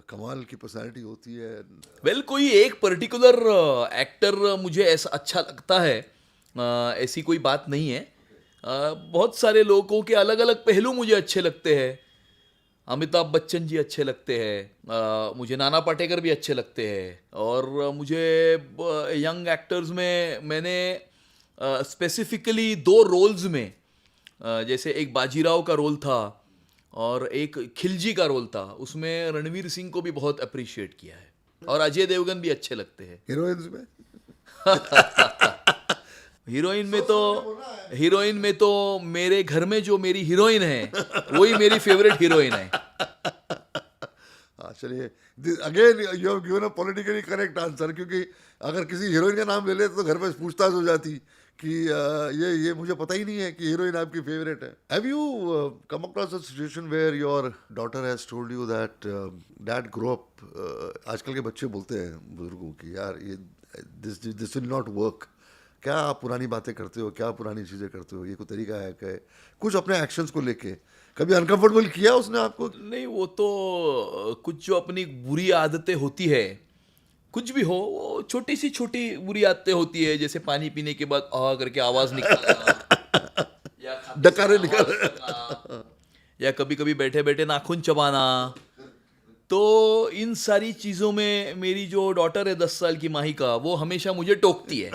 कमाल की पर्सनालिटी होती है। वेल, कोई एक पर्टिकुलर एक्टर मुझे ऐसा अच्छा लगता है, ऐसी कोई बात नहीं है। बहुत सारे लोगों के अलग अलग पहलू मुझे अच्छे लगते हैं। अमिताभ बच्चन जी अच्छे लगते हैं, मुझे नाना पाटेकर भी अच्छे लगते हैं, और मुझे यंग एक्टर्स में मैंने स्पेसिफिकली दो रोल्स में, जैसे एक बाजीराव का रोल था और एक खिलजी का रोल था, उसमें रणवीर सिंह को भी बहुत अप्रिशिएट किया है, और अजय देवगन भी अच्छे लगते हैं। हीरोइंस में हीरोइन में तो मेरे घर में जो मेरी हीरोइन है वही मेरी फेवरेट हीरोइन है। हाँ चलिए, again you have given a politically correct answer, क्योंकि अगर किसी हीरोइन का नाम ले लेते तो घर पे पूछताछ हो जाती कि ये मुझे पता ही नहीं है कि हीरोइन आपकी फेवरेट है। Have you come across a situation where your daughter has told you that dad grow up, आजकल के बच्चे बोलते हैं बुजुर्गों की, यार ये दिस विल नॉट वर्क, क्या आप पुरानी बातें करते हो, क्या पुरानी चीज़ें करते हो, ये कोई तरीका है क्या? कुछ अपने एक्शंस को लेके कभी अनकंफर्टेबल किया उसने आपको? नहीं, वो तो कुछ जो अपनी बुरी आदतें होती है, कुछ भी हो, वो छोटी बुरी आदतें होती है, जैसे पानी पीने के बाद आ करके आवाज निकालना, या खाते डकारे समय निकाल आवाज करना, या कभी कभी बैठे बैठे नाखून चबाना। तो इन सारी चीज़ों में मेरी जो डॉटर है 10 साल की माहिका, वो हमेशा मुझे टोकती है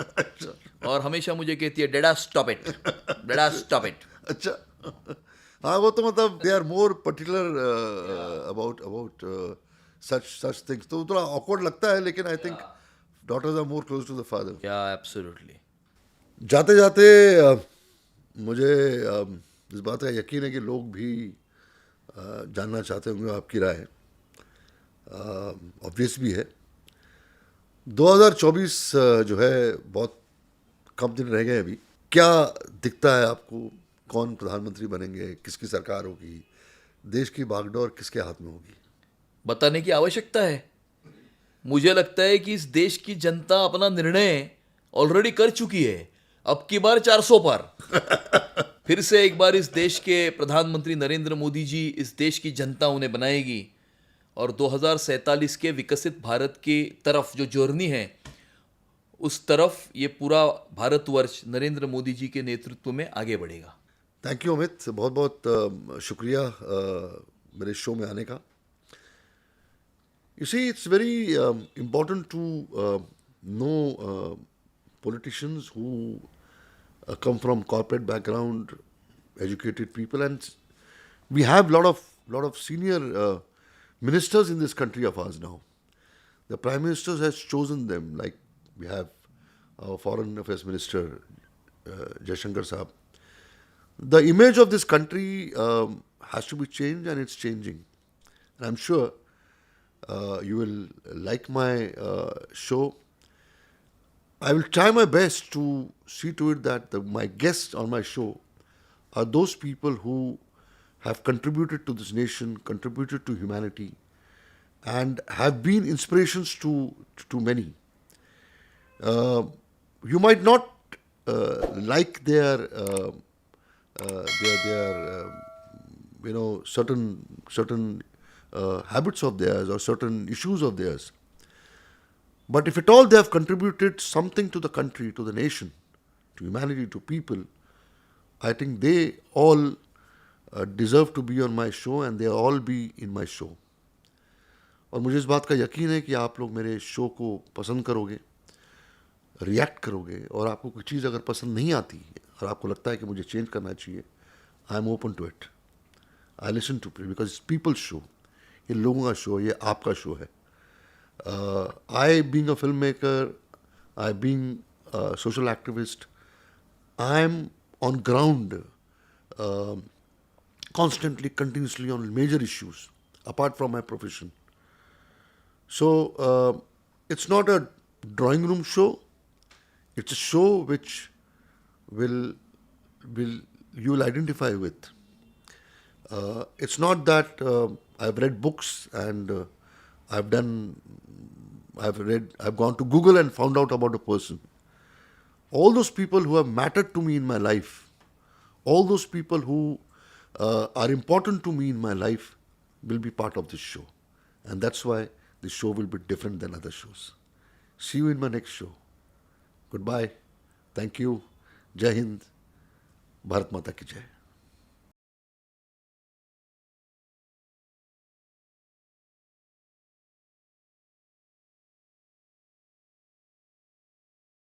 और हमेशा मुझे कहती है, डेडा स्टॉप इट, डेडा स्टॉप इट। अच्छा, हाँ वो तो मतलब they are more particular about such things, तो थोड़ा ऑकवर्ड लगता है, लेकिन I think daughters are more close to the father. Yeah absolutely. जाते जाते मुझे इस बात का यकीन है कि लोग भी जानना चाहते होंगे आपकी राय, ऑब्वियस भी है। 2024 जो है बहुत कम दिन रह गए अभी, क्या दिखता है आपको, कौन प्रधानमंत्री बनेंगे, किसकी सरकार होगी, देश की बागडोर किसके हाथ में होगी? बताने की आवश्यकता है? मुझे लगता है कि इस देश की जनता अपना निर्णय ऑलरेडी कर चुकी है, अब की बार 400 पार। फिर से एक बार इस देश के प्रधानमंत्री नरेंद्र मोदी जी, इस देश की जनता उन्हें बनाएगी, और 2047 के विकसित भारत की तरफ जो जर्नी है, उस तरफ ये पूरा भारतवर्ष नरेंद्र मोदी जी के नेतृत्व में आगे बढ़ेगा। थैंक यू अमित, बहुत बहुत शुक्रिया मेरे शो में आने का। You see, it's very important to know politicians who come from corporate background, educated people, and we have lot of senior ministers in this country of ours now. The Prime Minister has chosen them, like we have our Foreign Affairs Minister, Jaishankar Saab. The image of this country has to be changed, and it's changing. And I'm sure you will like my show. I will try my best to see to it that my guests on my show are those people who have contributed to this nation, contributed to humanity, and have been inspirations to many. You might not like their certain habits of theirs or certain issues of theirs. But if at all they have contributed something to the country, to the nation, to humanity, to people, I think they all deserve to be on my show, and they all be in my show. और मुझे इस बात का यकीन है कि आप लोग मेरे शो को पसंद करोगे, रिएक्ट करोगे, और आपको कोई चीज़ अगर पसंद नहीं आती और आपको लगता है कि मुझे चेंज करना चाहिए, I am open to it, I listen to it, because it's people's show, ये लोगों का शो, ये आपका शो है। I being a filmmaker, I being a social activist, I am on ground constantly, continuously on major issues apart from my profession. So it's not a drawing room show. It's a show which will you will identify with. It's not that I've read books and I've gone to Google and found out about a person. All those people who have mattered to me in my life, all those people who are important to me in my life will be part of this show. And that's why this show will be different than other shows. See you in my next show. Goodbye. Thank you. Jai Hind. Bharat Mata ki Jai.